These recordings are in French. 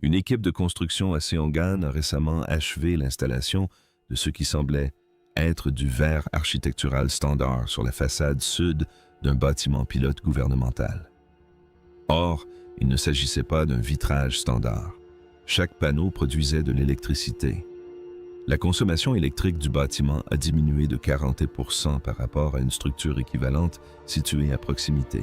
Une équipe de construction à Seongan a récemment achevé l'installation de ce qui semblait être du verre architectural standard sur la façade sud d'un bâtiment pilote gouvernemental. Or, il ne s'agissait pas d'un vitrage standard. Chaque panneau produisait de l'électricité. La consommation électrique du bâtiment a diminué de 40% par rapport à une structure équivalente située à proximité.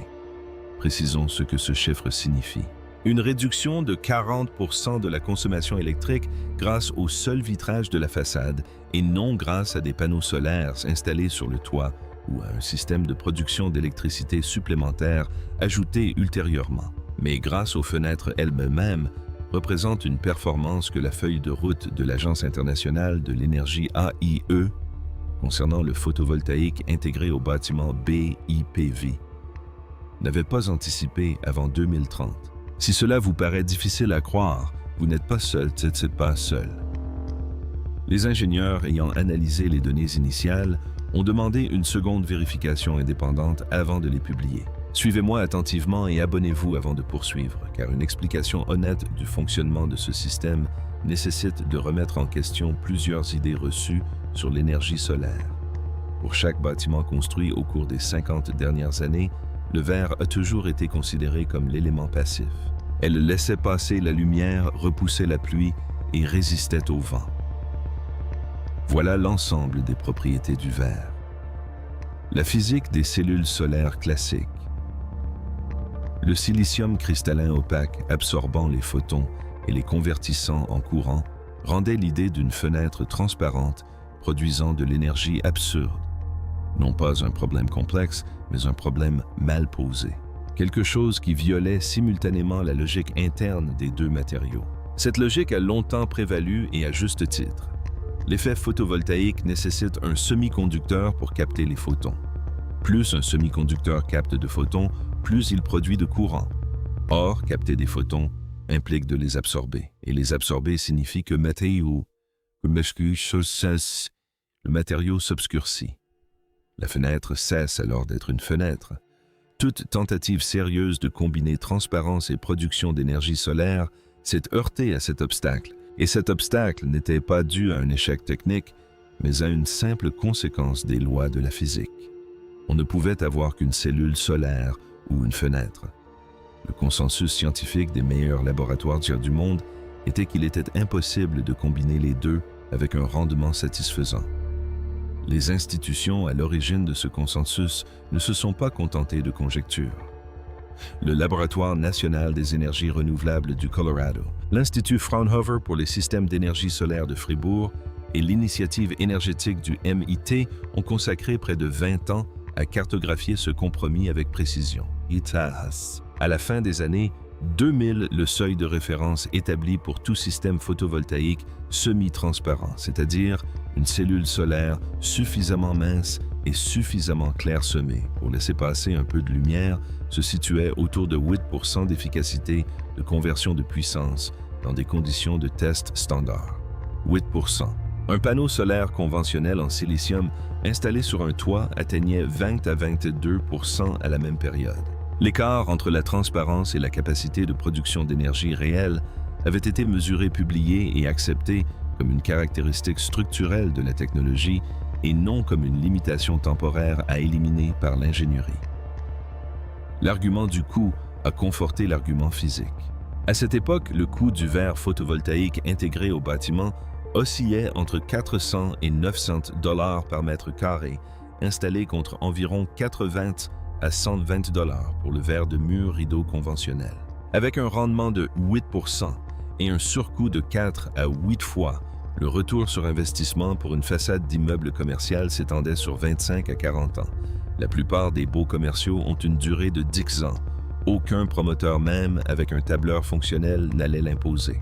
Précisons ce que ce chiffre signifie. Une réduction de 40% de la consommation électrique grâce au seul vitrage de la façade et non grâce à des panneaux solaires installés sur le toit ou à un système de production d'électricité supplémentaire ajouté ultérieurement. Mais grâce aux fenêtres elles-mêmes, représente une performance que la feuille de route de l'Agence internationale de l'énergie AIE concernant le photovoltaïque intégré au bâtiment BIPV n'avait pas anticipé avant 2030. Si cela vous paraît difficile à croire, vous n'êtes pas seul, c'est pas seul. Les ingénieurs ayant analysé les données initiales ont demandé une seconde vérification indépendante avant de les publier. Suivez-moi attentivement et abonnez-vous avant de poursuivre, car une explication honnête du fonctionnement de ce système nécessite de remettre en question plusieurs idées reçues sur l'énergie solaire. Pour chaque bâtiment construit au cours des 50 dernières années, le verre a toujours été considéré comme l'élément passif. Elle laissait passer la lumière, repoussait la pluie et résistait au vent. Voilà l'ensemble des propriétés du verre. La physique des cellules solaires classiques. Le silicium cristallin opaque absorbant les photons et les convertissant en courant rendait l'idée d'une fenêtre transparente produisant de l'énergie absurde. Non pas un problème complexe, mais un problème mal posé. Quelque chose qui violait simultanément la logique interne des deux matériaux. Cette logique a longtemps prévalu et à juste titre. L'effet photovoltaïque nécessite un semi-conducteur pour capter les photons. Plus un semi-conducteur capte de photons, plus il produit de courant. Or, capter des photons implique de les absorber. Et les absorber signifie que le matériau s'obscurcit. La fenêtre cesse alors d'être une fenêtre. Toute tentative sérieuse de combiner transparence et production d'énergie solaire s'est heurtée à cet obstacle. Et cet obstacle n'était pas dû à un échec technique, mais à une simple conséquence des lois de la physique. On ne pouvait avoir qu'une cellule solaire ou une fenêtre. Le consensus scientifique des meilleurs laboratoires du monde était qu'il était impossible de combiner les deux avec un rendement satisfaisant. Les institutions à l'origine de ce consensus ne se sont pas contentées de conjectures. Le Laboratoire national des énergies renouvelables du Colorado, l'Institut Fraunhofer pour les systèmes d'énergie solaire de Fribourg et l'initiative énergétique du MIT ont consacré près de 20 ans à cartographier ce compromis avec précision. À la fin des années 2000, le seuil de référence établi pour tout système photovoltaïque semi-transparent, c'est-à-dire une cellule solaire suffisamment mince et suffisamment clairsemée pour laisser passer un peu de lumière, se situait autour de 8% d'efficacité de conversion de puissance dans des conditions de test standard. 8%. Un panneau solaire conventionnel en silicium installé sur un toit atteignait 20 à 22% à la même période. L'écart entre la transparence et la capacité de production d'énergie réelle avait été mesuré, publié et accepté comme une caractéristique structurelle de la technologie et non comme une limitation temporaire à éliminer par l'ingénierie. L'argument du coût a conforté l'argument physique. À cette époque, le coût du verre photovoltaïque intégré au bâtiment oscillait entre 400 et 900 $ par mètre carré, installé contre environ 80 à 120 $ pour le verre de mur rideau conventionnel. Avec un rendement de 8% et un surcoût de 4 à 8 fois, le retour sur investissement pour une façade d'immeuble commercial s'étendait sur 25 à 40 ans. La plupart des baux commerciaux ont une durée de 10 ans. Aucun promoteur même avec un tableur fonctionnel n'allait l'imposer.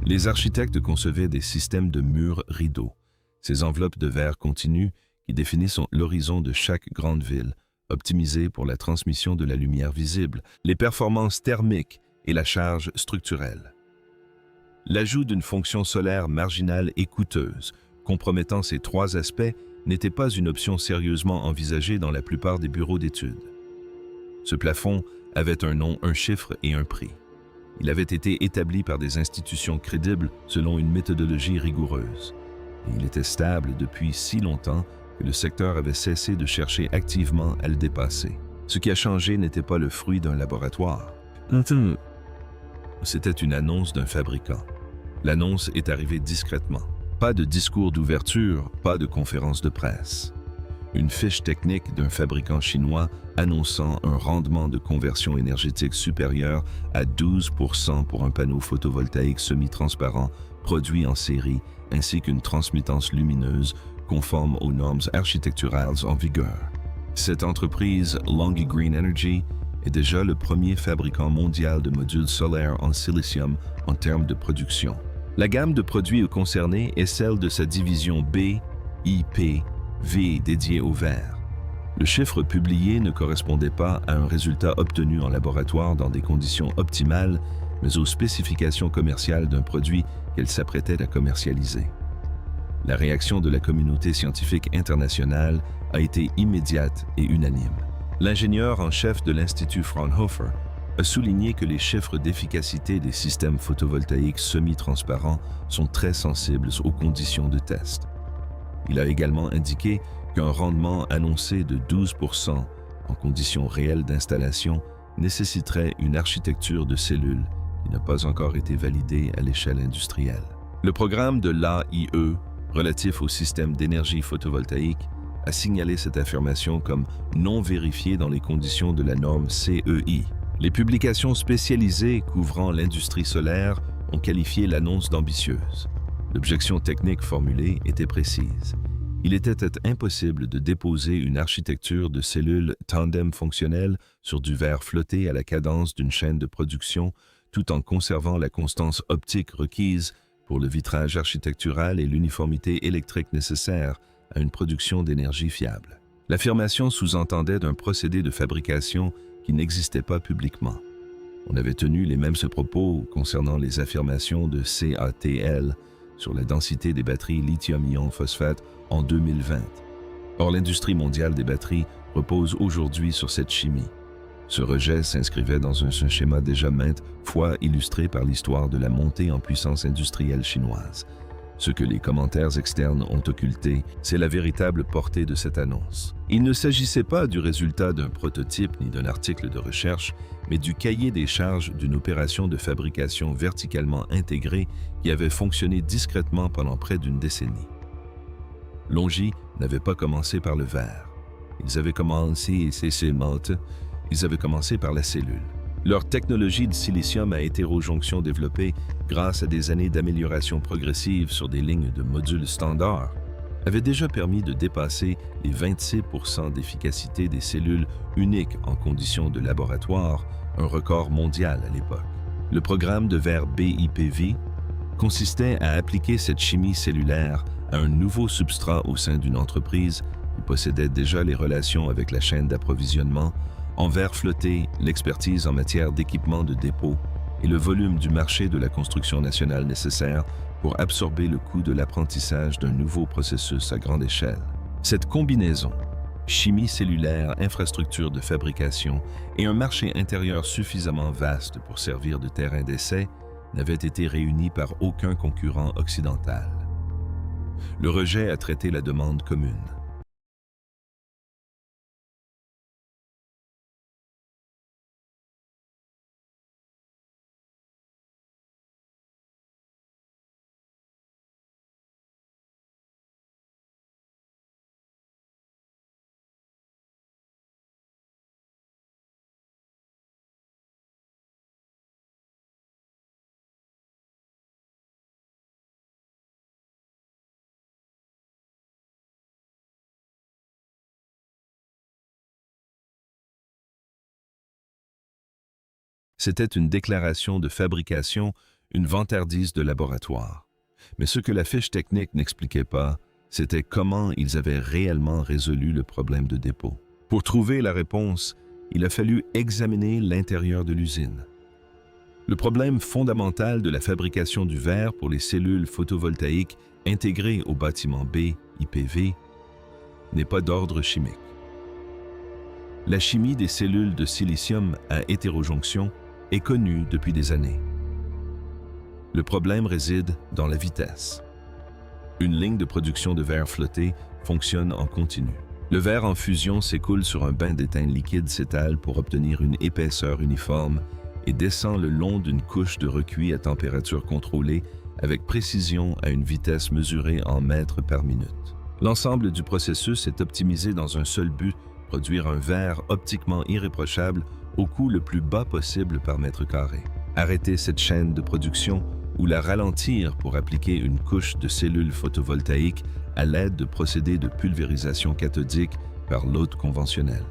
Les architectes concevaient des systèmes de murs rideaux, ces enveloppes de verre continu qui définissent l'horizon de chaque grande ville, optimisées pour la transmission de la lumière visible, les performances thermiques et la charge structurelle. L'ajout d'une fonction solaire marginale et coûteuse, compromettant ces trois aspects, n'était pas une option sérieusement envisagée dans la plupart des bureaux d'études. Ce plafond avait un nom, un chiffre et un prix. Il avait été établi par des institutions crédibles selon une méthodologie rigoureuse. Et il était stable depuis si longtemps que le secteur avait cessé de chercher activement à le dépasser. Ce qui a changé n'était pas le fruit d'un laboratoire. C'était une annonce d'un fabricant. L'annonce est arrivée discrètement. Pas de discours d'ouverture, pas de conférence de presse. Une fiche technique d'un fabricant chinois annonçant un rendement de conversion énergétique supérieur à 12% pour un panneau photovoltaïque semi-transparent produit en série ainsi qu'une transmittance lumineuse conforme aux normes architecturales en vigueur. Cette entreprise, Longi Green Energy, est déjà le premier fabricant mondial de modules solaires en silicium en termes de production. La gamme de produits concernés est celle de sa division B, IP, V dédiée au verre. Le chiffre publié ne correspondait pas à un résultat obtenu en laboratoire dans des conditions optimales, mais aux spécifications commerciales d'un produit qu'elle s'apprêtait à commercialiser. La réaction de la communauté scientifique internationale a été immédiate et unanime. L'ingénieur en chef de l'Institut Fraunhofer a souligné que les chiffres d'efficacité des systèmes photovoltaïques semi-transparents sont très sensibles aux conditions de test. Il a également indiqué qu'un rendement annoncé de 12% en conditions réelles d'installation nécessiterait une architecture de cellules qui n'a pas encore été validée à l'échelle industrielle. Le programme de l'AIE, relatif au système d'énergie photovoltaïque, a signalé cette affirmation comme non vérifiée dans les conditions de la norme CEI. Les publications spécialisées couvrant l'industrie solaire ont qualifié l'annonce d'ambitieuse. L'objection technique formulée était précise. Il était impossible de déposer une architecture de cellules tandem fonctionnelles sur du verre flotté à la cadence d'une chaîne de production tout en conservant la constance optique requise pour le vitrage architectural et l'uniformité électrique nécessaire à une production d'énergie fiable. L'affirmation sous-entendait d'un procédé de fabrication qui n'existait pas publiquement. On avait tenu les mêmes propos concernant les affirmations de CATL sur la densité des batteries lithium-ion phosphate en 2020. Or, l'industrie mondiale des batteries repose aujourd'hui sur cette chimie. Ce rejet s'inscrivait dans un schéma déjà maintes fois illustré par l'histoire de la montée en puissance industrielle chinoise. Ce que les commentaires externes ont occulté, c'est la véritable portée de cette annonce. Il ne s'agissait pas du résultat d'un prototype ni d'un article de recherche, mais du cahier des charges d'une opération de fabrication verticalement intégrée qui avait fonctionné discrètement pendant près d'une décennie. Longi n'avait pas commencé par le verre. Ils avaient commencé par la cellule. Leur technologie de silicium à hétérojonction développée grâce à des années d'amélioration progressive sur des lignes de modules standards avait déjà permis de dépasser les 26% d'efficacité des cellules uniques en conditions de laboratoire, un record mondial à l'époque. Le programme de verre BIPV consistait à appliquer cette chimie cellulaire à un nouveau substrat au sein d'une entreprise qui possédait déjà les relations avec la chaîne d'approvisionnement, en verre flotté, l'expertise en matière d'équipement de dépôt et le volume du marché de la construction nationale nécessaire pour absorber le coût de l'apprentissage d'un nouveau processus à grande échelle. Cette combinaison, chimie cellulaire, infrastructure de fabrication et un marché intérieur suffisamment vaste pour servir de terrain d'essai, n'avait été réunie par aucun concurrent occidental. Le rejet a traité la demande commune. C'était une déclaration de fabrication, une vantardise de laboratoire. Mais ce que la fiche technique n'expliquait pas, c'était comment ils avaient réellement résolu le problème de dépôt. Pour trouver la réponse, il a fallu examiner l'intérieur de l'usine. Le problème fondamental de la fabrication du verre pour les cellules photovoltaïques intégrées au bâtiment B, IPV, n'est pas d'ordre chimique. La chimie des cellules de silicium à hétérojonction est connue depuis des années. Le problème réside dans la vitesse. Une ligne de production de verre flotté fonctionne en continu. Le verre en fusion s'écoule sur un bain d'étain liquide s'étale pour obtenir une épaisseur uniforme et descend le long d'une couche de recuit à température contrôlée avec précision à une vitesse mesurée en mètres par minute. L'ensemble du processus est optimisé dans un seul but, produire un verre optiquement irréprochable au coût le plus bas possible par mètre carré. Arrêter cette chaîne de production ou la ralentir pour appliquer une couche de cellules photovoltaïques à l'aide de procédés de pulvérisation cathodique par l'hôte conventionnel.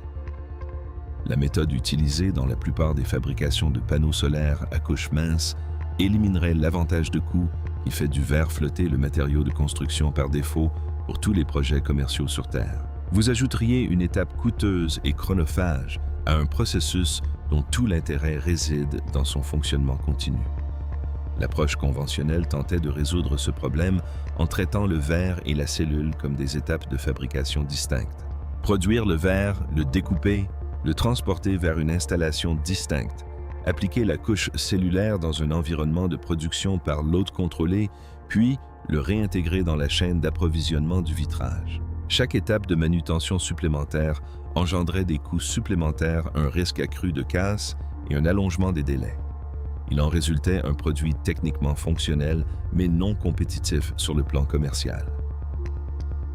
La méthode utilisée dans la plupart des fabrications de panneaux solaires à couche mince éliminerait l'avantage de coût qui fait du verre flotté le matériau de construction par défaut pour tous les projets commerciaux sur Terre. Vous ajouteriez une étape coûteuse et chronophage à un processus dont tout l'intérêt réside dans son fonctionnement continu. L'approche conventionnelle tentait de résoudre ce problème en traitant le verre et la cellule comme des étapes de fabrication distinctes. Produire le verre, le découper, le transporter vers une installation distincte, appliquer la couche cellulaire dans un environnement de production par l'hôte contrôlé, puis le réintégrer dans la chaîne d'approvisionnement du vitrage. Chaque étape de manutention supplémentaire engendrait des coûts supplémentaires, un risque accru de casse et un allongement des délais. Il en résultait un produit techniquement fonctionnel, mais non compétitif sur le plan commercial.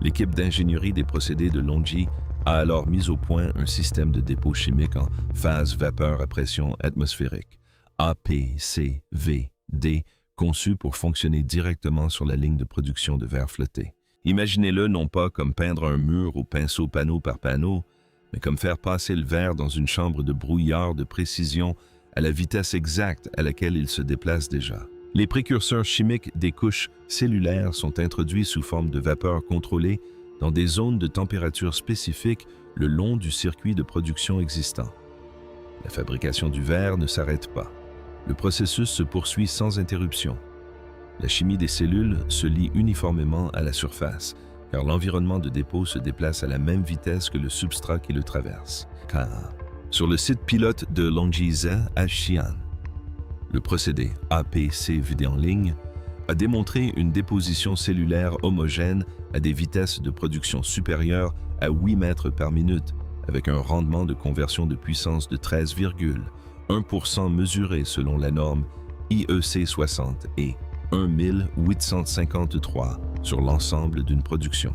L'équipe d'ingénierie des procédés de Longi a alors mis au point un système de dépôt chimique en phase vapeur à pression atmosphérique, APCVD, conçu pour fonctionner directement sur la ligne de production de verre flotté. Imaginez-le non pas comme peindre un mur au pinceau panneau par panneau, mais comme faire passer le verre dans une chambre de brouillard de précision à la vitesse exacte à laquelle il se déplace déjà. Les précurseurs chimiques des couches cellulaires sont introduits sous forme de vapeur contrôlée dans des zones de température spécifiques le long du circuit de production existant. La fabrication du verre ne s'arrête pas. Le processus se poursuit sans interruption. La chimie des cellules se lie uniformément à la surface, car l'environnement de dépôt se déplace à la même vitesse que le substrat qui le traverse. Sur le site pilote de Longisa à Xi'an, le procédé APCVD en ligne a démontré une déposition cellulaire homogène à des vitesses de production supérieures à 8 mètres par minute, avec un rendement de conversion de puissance de 13,1% mesuré selon la norme IEC 60 et 1853 sur l'ensemble d'une production.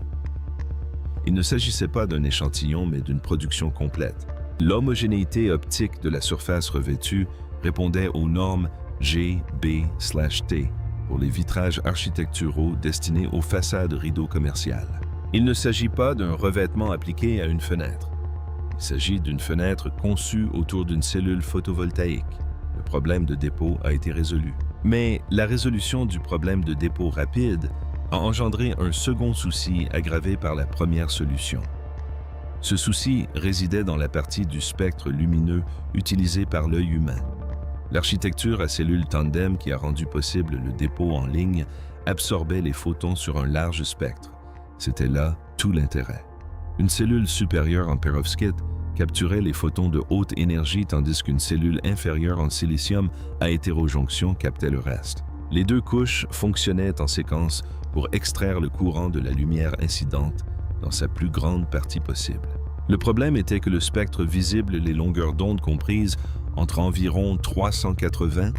Il ne s'agissait pas d'un échantillon, mais d'une production complète. L'homogénéité optique de la surface revêtue répondait aux normes G/B/T pour les vitrages architecturaux destinés aux façades rideaux commerciales. Il ne s'agit pas d'un revêtement appliqué à une fenêtre. Il s'agit d'une fenêtre conçue autour d'une cellule photovoltaïque. Le problème de dépôt a été résolu. Mais la résolution du problème de dépôt rapide a engendré un second souci aggravé par la première solution. Ce souci résidait dans la partie du spectre lumineux utilisé par l'œil humain. L'architecture à cellules tandem qui a rendu possible le dépôt en ligne absorbait les photons sur un large spectre. C'était là tout l'intérêt. Une cellule supérieure en perovskite capturait les photons de haute énergie tandis qu'une cellule inférieure en silicium à hétérojonction captait le reste. Les deux couches fonctionnaient en séquence pour extraire le courant de la lumière incidente dans sa plus grande partie possible. Le problème était que le spectre visible, les longueurs d'onde comprises entre environ 380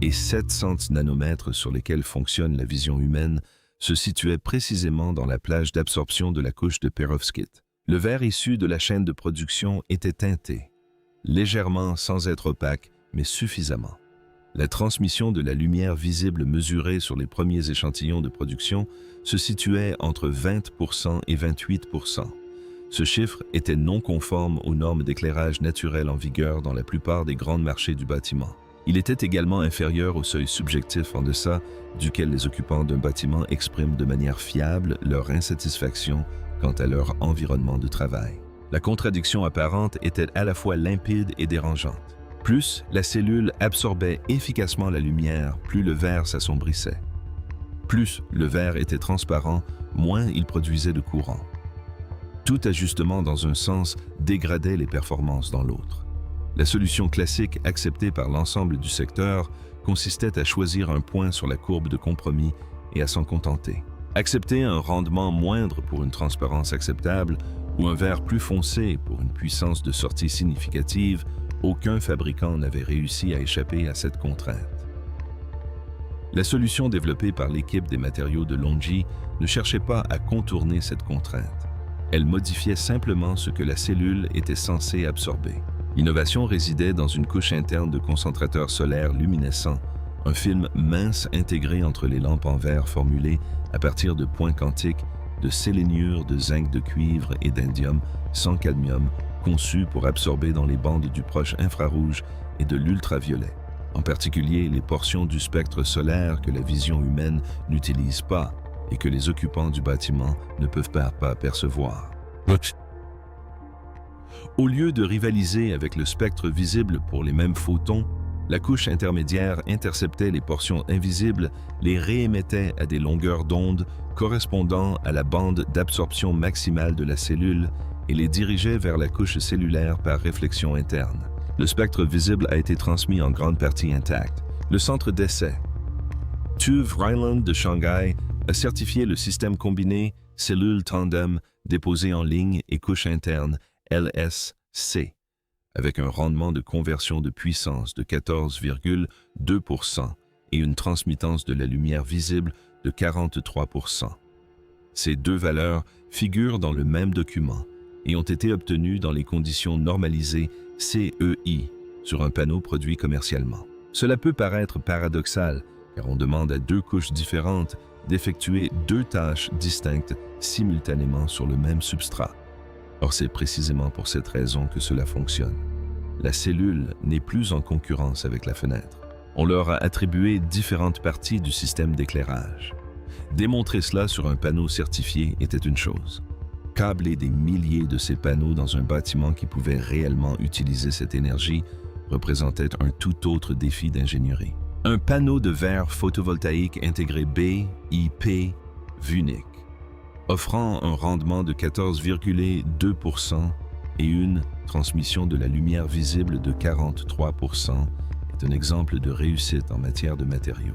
et 700 nanomètres sur lesquels fonctionne la vision humaine, se situait précisément dans la plage d'absorption de la couche de perovskite. Le verre issu de la chaîne de production était teinté, légèrement sans être opaque, mais suffisamment. La transmission de la lumière visible mesurée sur les premiers échantillons de production se situait entre 20% et 28%. Ce chiffre était non conforme aux normes d'éclairage naturel en vigueur dans la plupart des grands marchés du bâtiment. Il était également inférieur au seuil subjectif en deçà duquel les occupants d'un bâtiment expriment de manière fiable leur insatisfaction quant à leur environnement de travail. La contradiction apparente était à la fois limpide et dérangeante. Plus la cellule absorbait efficacement la lumière, plus le verre s'assombrissait. Plus le verre était transparent, moins il produisait de courant. Tout ajustement dans un sens dégradait les performances dans l'autre. La solution classique acceptée par l'ensemble du secteur consistait à choisir un point sur la courbe de compromis et à s'en contenter. Accepter un rendement moindre pour une transparence acceptable ou un verre plus foncé pour une puissance de sortie significative, aucun fabricant n'avait réussi à échapper à cette contrainte. La solution développée par l'équipe des matériaux de LONGi ne cherchait pas à contourner cette contrainte. Elle modifiait simplement ce que la cellule était censée absorber. L'innovation résidait dans une couche interne de concentrateurs solaires luminescents, un film mince intégré entre les lampes en verre formulées à partir de points quantiques, de séléniure, de zinc de cuivre et d'indium sans cadmium, conçus pour absorber dans les bandes du proche infrarouge et de l'ultraviolet, en particulier les portions du spectre solaire que la vision humaine n'utilise pas et que les occupants du bâtiment ne peuvent pas percevoir. Au lieu de rivaliser avec le spectre visible pour les mêmes photons, la couche intermédiaire interceptait les portions invisibles, les réémettait à des longueurs d'onde correspondant à la bande d'absorption maximale de la cellule et les dirigeait vers la couche cellulaire par réflexion interne. Le spectre visible a été transmis en grande partie intact. Le centre d'essai, TÜV Rheinland de Shanghai, a certifié le système combiné cellule tandem déposé en ligne et couche interne LSC, avec un rendement de conversion de puissance de 14,2% et une transmittance de la lumière visible de 43%. Ces deux valeurs figurent dans le même document et ont été obtenues dans les conditions normalisées CEI sur un panneau produit commercialement. Cela peut paraître paradoxal, car on demande à deux couches différentes d'effectuer deux tâches distinctes simultanément sur le même substrat. Or, c'est précisément pour cette raison que cela fonctionne. La cellule n'est plus en concurrence avec la fenêtre. On leur a attribué différentes parties du système d'éclairage. Démontrer cela sur un panneau certifié était une chose. Câbler des milliers de ces panneaux dans un bâtiment qui pouvait réellement utiliser cette énergie représentait un tout autre défi d'ingénierie. Un panneau de verre photovoltaïque intégré BIP VUNIC, offrant un rendement de 14,2% et une transmission de la lumière visible de 43%, est un exemple de réussite en matière de matériaux.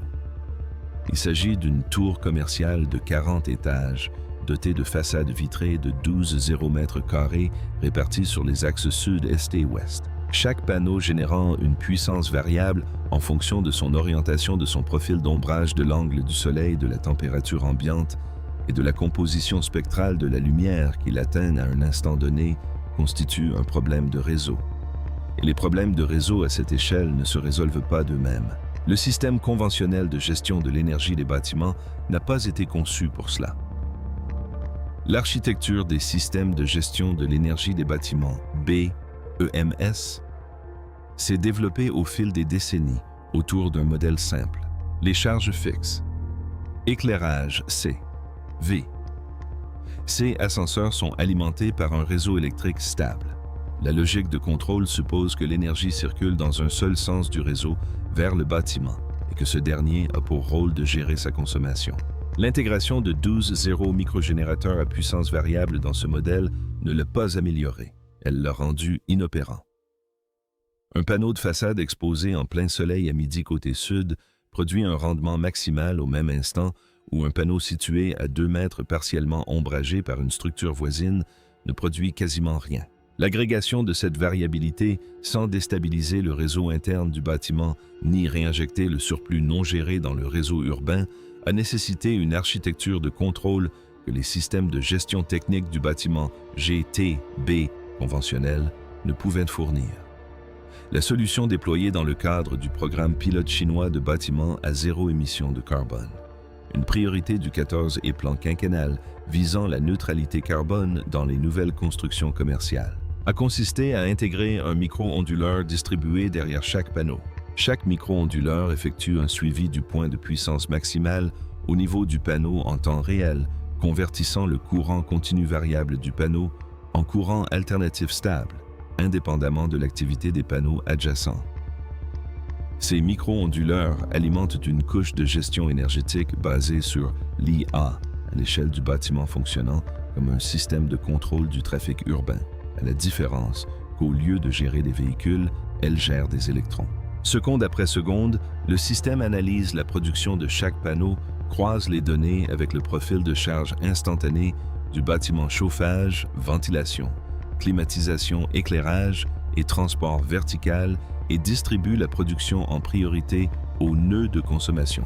Il s'agit d'une tour commerciale de 40 étages, dotée de façades vitrées de 12,0 mètres carrés réparties sur les axes sud, est et ouest. Chaque panneau générant une puissance variable en fonction de son orientation, de son profil d'ombrage, de l'angle du soleil, de la température ambiante et de la composition spectrale de la lumière qu'il atteint à un instant donné constitue un problème de réseau. Et les problèmes de réseau à cette échelle ne se résolvent pas d'eux-mêmes. Le système conventionnel de gestion de l'énergie des bâtiments n'a pas été conçu pour cela. L'architecture des systèmes de gestion de l'énergie des bâtiments, BEMS, s'est développée au fil des décennies autour d'un modèle simple. Les charges fixes. Éclairage C. V. Ces ascenseurs sont alimentés par un réseau électrique stable. La logique de contrôle suppose que l'énergie circule dans un seul sens du réseau vers le bâtiment et que ce dernier a pour rôle de gérer sa consommation. L'intégration de 12 microgénérateurs à puissance variable dans ce modèle ne l'a pas amélioré. Elle l'a rendu inopérant. Un panneau de façade exposé en plein soleil à midi côté sud produit un rendement maximal au même instant où un panneau situé à 2 mètres partiellement ombragé par une structure voisine ne produit quasiment rien. L'agrégation de cette variabilité, sans déstabiliser le réseau interne du bâtiment ni réinjecter le surplus non géré dans le réseau urbain, a nécessité une architecture de contrôle que les systèmes de gestion technique du bâtiment GTB conventionnels ne pouvaient fournir. La solution déployée dans le cadre du programme pilote chinois de bâtiments à zéro émission de carbone, une priorité du 14 et plan quinquennal visant la neutralité carbone dans les nouvelles constructions commerciales, a consisté à intégrer un micro-onduleur distribué derrière chaque panneau. Chaque micro-onduleur effectue un suivi du point de puissance maximale au niveau du panneau en temps réel, convertissant le courant continu variable du panneau en courant alternatif stable, indépendamment de l'activité des panneaux adjacents. Ces micro-onduleurs alimentent une couche de gestion énergétique basée sur l'IA à l'échelle du bâtiment fonctionnant comme un système de contrôle du trafic urbain, à la différence qu'au lieu de gérer des véhicules, elle gère des électrons. Seconde après seconde, le système analyse la production de chaque panneau, croise les données avec le profil de charge instantané du bâtiment chauffage, ventilation, climatisation, éclairage et transport vertical et distribue la production en priorité aux nœuds de consommation.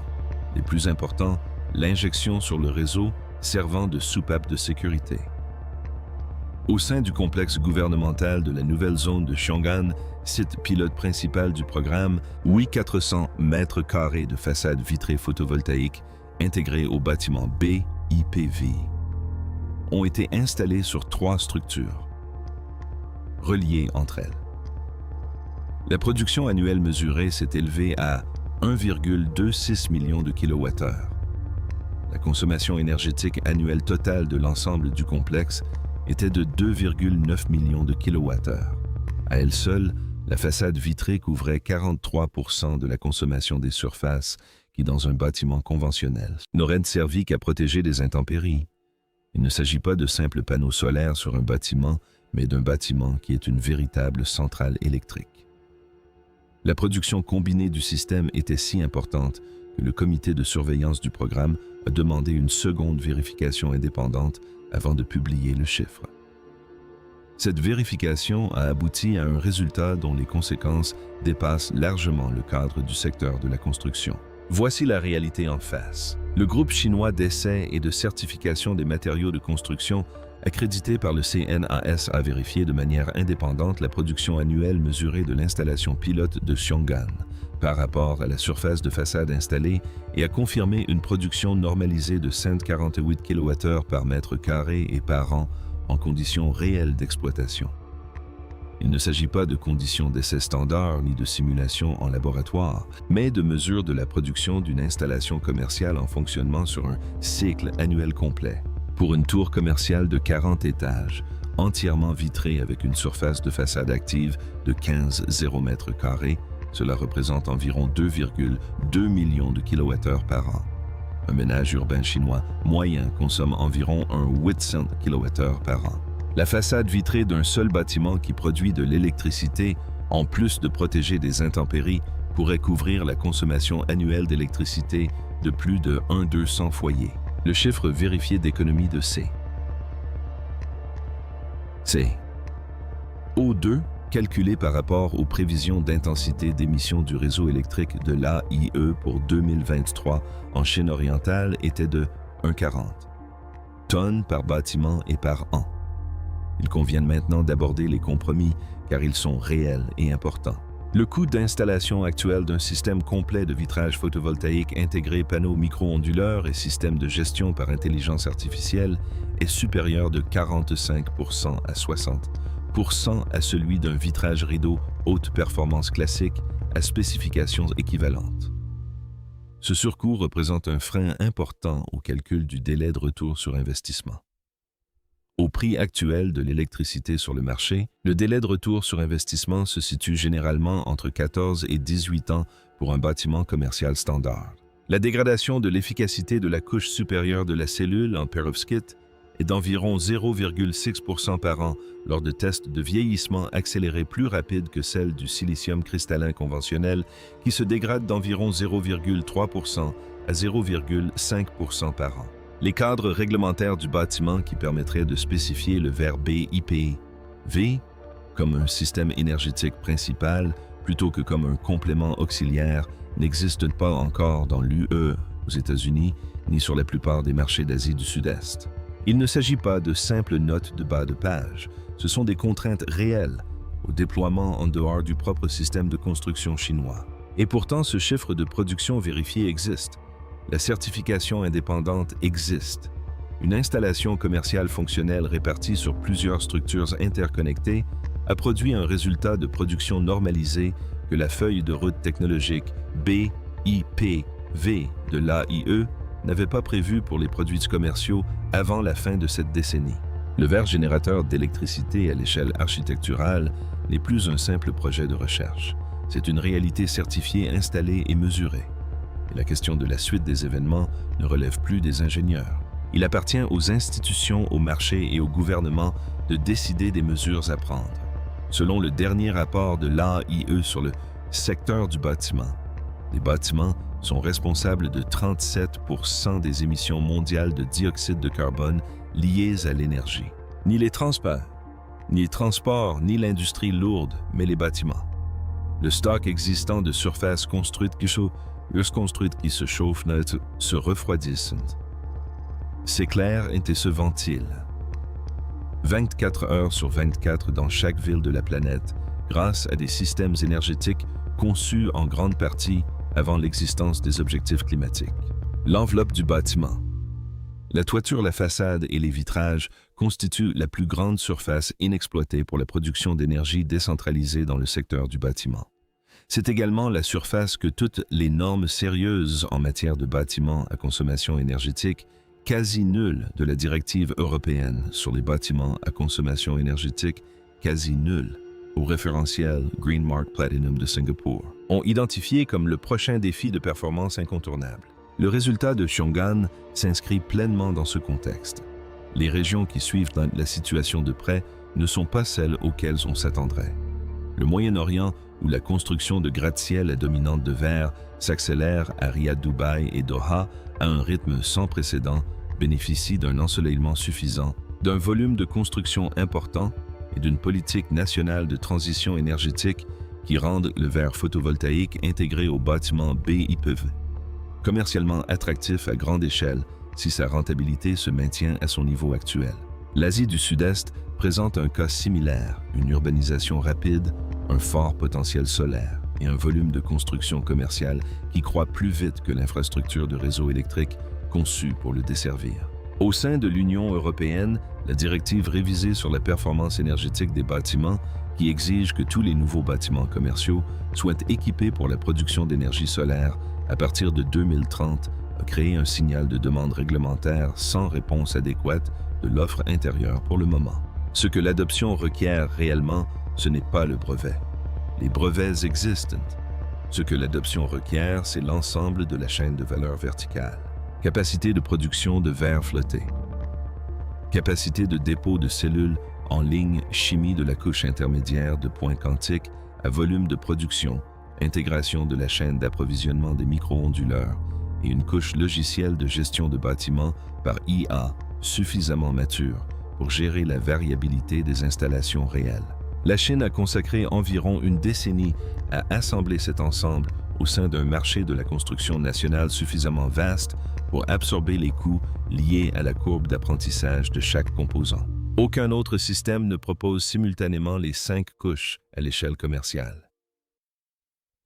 Les plus importants, l'injection sur le réseau servant de soupape de sécurité. Au sein du complexe gouvernemental de la nouvelle zone de Xiong'an, site pilote principal du programme, 400 mètres carrés de façades vitrées photovoltaïques intégrées au bâtiment BIPV ont été installés sur 3 structures, reliées entre elles. La production annuelle mesurée s'est élevée à 1,26 million de kilowattheures. La consommation énergétique annuelle totale de l'ensemble du complexe était de 2,9 millions de kilowattheures. À elle seule, la façade vitrée couvrait 43% de la consommation des surfaces qui, dans un bâtiment conventionnel, n'aurait servi qu'à protéger des intempéries. Il ne s'agit pas de simples panneaux solaires sur un bâtiment, mais d'un bâtiment qui est une véritable centrale électrique. La production combinée du système était si importante que le comité de surveillance du programme a demandé une seconde vérification indépendante avant de publier le chiffre. Cette vérification a abouti à un résultat dont les conséquences dépassent largement le cadre du secteur de la construction. Voici la réalité en face. Le groupe chinois d'essai et de certification des matériaux de construction, accrédité par le CNAS, a vérifié de manière indépendante la production annuelle mesurée de l'installation pilote de Xiong'an par rapport à la surface de façade installée et a confirmé une production normalisée de 148 kWh par mètre carré et par an en conditions réelles d'exploitation. Il ne s'agit pas de conditions d'essai standard ni de simulation en laboratoire, mais de mesure de la production d'une installation commerciale en fonctionnement sur un cycle annuel complet. Pour une tour commerciale de 40 étages, entièrement vitrée avec une surface de façade active de 15 m², cela représente environ 2,2 millions de kilowattheures par an. Un ménage urbain chinois moyen consomme environ 800 kWh par an. La façade vitrée d'un seul bâtiment qui produit de l'électricité, en plus de protéger des intempéries, pourrait couvrir la consommation annuelle d'électricité de plus de 200 foyers. Le chiffre vérifié d'économie de C. O2, calculé par rapport aux prévisions d'intensité d'émission du réseau électrique de l'AIE pour 2023 en Chine orientale, était de 1,40 tonnes par bâtiment et par an. Il convient maintenant d'aborder les compromis car ils sont réels et importants. Le coût d'installation actuel d'un système complet de vitrage photovoltaïque intégré panneaux micro-onduleurs et système de gestion par intelligence artificielle est supérieur de 45% à 60% à celui d'un vitrage rideau haute performance classique à spécifications équivalentes. Ce surcoût représente un frein important au calcul du délai de retour sur investissement. Au prix actuel de l'électricité sur le marché, le délai de retour sur investissement se situe généralement entre 14 et 18 ans pour un bâtiment commercial standard. La dégradation de l'efficacité de la couche supérieure de la cellule en perovskite est d'environ 0,6% par an lors de tests de vieillissement accéléré plus rapides que celle du silicium cristallin conventionnel qui se dégrade d'environ 0,3% à 0,5% par an. Les cadres réglementaires du bâtiment qui permettraient de spécifier le verbe BIPV comme un système énergétique principal plutôt que comme un complément auxiliaire n'existent pas encore dans l'UE aux États-Unis ni sur la plupart des marchés d'Asie du Sud-Est. Il ne s'agit pas de simples notes de bas de page, ce sont des contraintes réelles au déploiement en dehors du propre système de construction chinois. Et pourtant, ce chiffre de production vérifié existe. La certification indépendante existe. Une installation commerciale fonctionnelle répartie sur plusieurs structures interconnectées a produit un résultat de production normalisé que la feuille de route technologique BIPV de l'AIE n'avait pas prévu pour les produits commerciaux avant la fin de cette décennie. Le verre générateur d'électricité à l'échelle architecturale n'est plus un simple projet de recherche. C'est une réalité certifiée, installée et mesurée. Et la question de la suite des événements ne relève plus des ingénieurs. Il appartient aux institutions, aux marchés et au gouvernement de décider des mesures à prendre. Selon le dernier rapport de l'AIE sur le Secteur du bâtiment. Les bâtiments sont responsables de 37% des émissions mondiales de dioxyde de carbone liées à l'énergie. Ni les transports, ni l'industrie lourde, mais les bâtiments. Le stock existant de surfaces construites qui se chauffent se refroidissent. C'est clair était ce ventile. 24 heures sur 24 dans chaque ville de la planète, grâce à des systèmes énergétiques conçus en grande partie avant l'existence des objectifs climatiques. L'enveloppe du bâtiment. La toiture, la façade et les vitrages constituent la plus grande surface inexploitée pour la production d'énergie décentralisée dans le secteur du bâtiment. C'est également la surface que toutes les normes sérieuses en matière de bâtiments à consommation énergétique, quasi nulles de la directive européenne sur les bâtiments à consommation énergétique, quasi nulles au référentiel Green Mark Platinum de Singapour, ont identifié comme le prochain défi de performance incontournable. Le résultat de Chongqing s'inscrit pleinement dans ce contexte. Les régions qui suivent la situation de près ne sont pas celles auxquelles on s'attendrait. Le Moyen-Orient, où la construction de gratte-ciel à dominante de verre s'accélère à Riyad, Dubaï et Doha à un rythme sans précédent, bénéficie d'un ensoleillement suffisant, d'un volume de construction important et d'une politique nationale de transition énergétique qui rendent le verre photovoltaïque intégré au bâtiment BIPV commercialement attractif à grande échelle si sa rentabilité se maintient à son niveau actuel. L'Asie du Sud-Est présente un cas similaire, une urbanisation rapide, un fort potentiel solaire et un volume de construction commerciale qui croît plus vite que l'infrastructure de réseau électrique conçue pour le desservir. Au sein de l'Union européenne, la directive révisée sur la performance énergétique des bâtiments, qui exige que tous les nouveaux bâtiments commerciaux soient équipés pour la production d'énergie solaire à partir de 2030, a créé un signal de demande réglementaire sans réponse adéquate de l'offre intérieure pour le moment. Ce que l'adoption requiert réellement, ce n'est pas le brevet. Les brevets existent. Ce que l'adoption requiert, c'est l'ensemble de la chaîne de valeur verticale. Capacité de production de verre flotté. Capacité de dépôt de cellules en ligne, chimie de la couche intermédiaire de points quantiques à volume de production, intégration de la chaîne d'approvisionnement des micro-onduleurs et une couche logicielle de gestion de bâtiments par IA suffisamment mature pour gérer la variabilité des installations réelles. La Chine a consacré environ une décennie à assembler cet ensemble au sein d'un marché de la construction nationale suffisamment vaste pour absorber les coûts liés à la courbe d'apprentissage de chaque composant. Aucun autre système ne propose simultanément les 5 couches à l'échelle commerciale.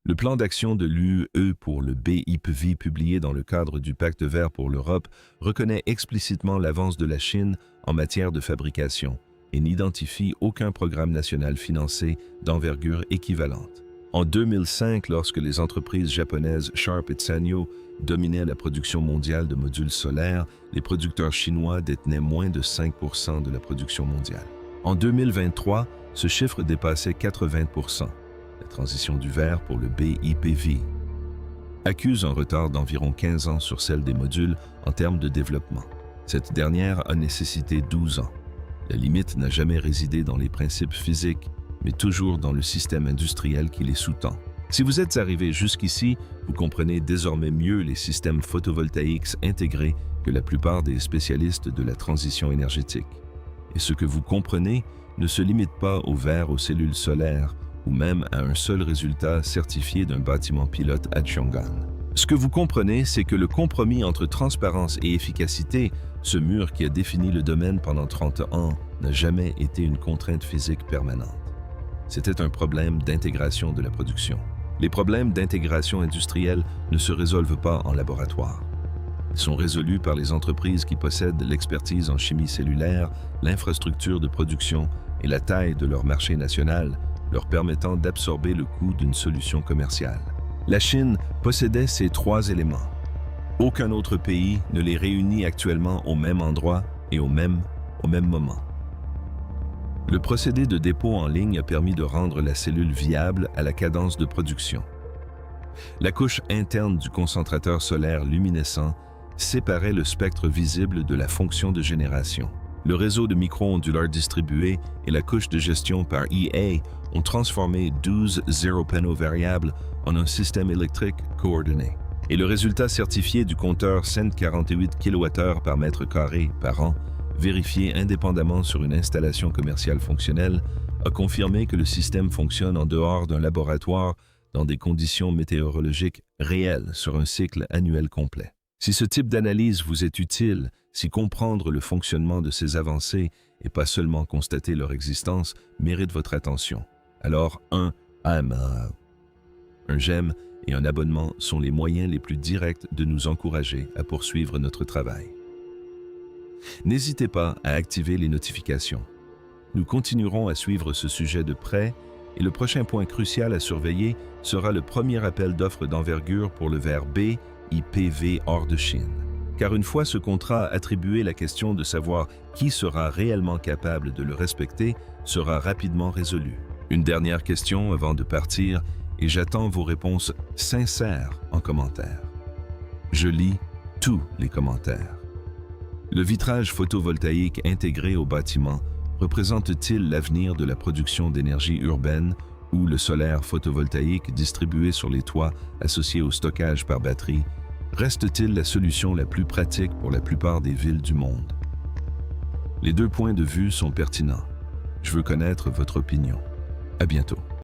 Le plan d'action de l'UE pour le BIPV publié dans le cadre du Pacte vert pour l'Europe reconnaît explicitement l'avance de la Chine en matière de fabrication et n'identifie aucun programme national financé d'envergure équivalente. En 2005, lorsque les entreprises japonaises Sharp et Sanyo dominaient la production mondiale de modules solaires, les producteurs chinois détenaient moins de 5% de la production mondiale. En 2023, ce chiffre dépassait 80%. La transition du verre pour le BIPV accuse un retard d'environ 15 ans sur celle des modules en termes de développement. Cette dernière a nécessité 12 ans. La limite n'a jamais résidé dans les principes physiques, mais toujours dans le système industriel qui les sous-tend. Si vous êtes arrivé jusqu'ici, vous comprenez désormais mieux les systèmes photovoltaïques intégrés que la plupart des spécialistes de la transition énergétique. Et ce que vous comprenez ne se limite pas au verre aux cellules solaires ou même à un seul résultat certifié d'un bâtiment pilote à Chongqing. Ce que vous comprenez, c'est que le compromis entre transparence et efficacité, ce mur qui a défini le domaine pendant 30 ans, n'a jamais été une contrainte physique permanente. C'était un problème d'intégration de la production. Les problèmes d'intégration industrielle ne se résolvent pas en laboratoire. Ils sont résolus par les entreprises qui possèdent l'expertise en chimie cellulaire, l'infrastructure de production et la taille de leur marché national, leur permettant d'absorber le coût d'une solution commerciale. La Chine possédait ces 3 éléments. Aucun autre pays ne les réunit actuellement au même endroit et au même moment. Le procédé de dépôt en ligne a permis de rendre la cellule viable à la cadence de production. La couche interne du concentrateur solaire luminescent séparait le spectre visible de la fonction de génération. Le réseau de micro-onduleurs distribués et la couche de gestion par EA ont transformé 12 zéro panneaux variables en un système électrique coordonné. Et le résultat certifié du compteur 148 kWh par mètre carré par an, vérifié indépendamment sur une installation commerciale fonctionnelle, a confirmé que le système fonctionne en dehors d'un laboratoire dans des conditions météorologiques réelles sur un cycle annuel complet. Si ce type d'analyse vous est utile, si comprendre le fonctionnement de ces avancées et pas seulement constater leur existence mérite votre attention, alors un j'aime et un abonnement sont les moyens les plus directs de nous encourager à poursuivre notre travail. N'hésitez pas à activer les notifications. Nous continuerons à suivre ce sujet de près et le prochain point crucial à surveiller sera le premier appel d'offres d'envergure pour le verre B IPv hors de Chine. Car une fois ce contrat attribué, la question de savoir qui sera réellement capable de le respecter sera rapidement résolue. Une dernière question avant de partir et j'attends vos réponses sincères en commentaire. Je lis tous les commentaires. Le vitrage photovoltaïque intégré au bâtiment représente-t-il l'avenir de la production d'énergie urbaine ou le solaire photovoltaïque distribué sur les toits associé au stockage par batterie reste-t-il la solution la plus pratique pour la plupart des villes du monde? Les deux points de vue sont pertinents. Je veux connaître votre opinion. À bientôt.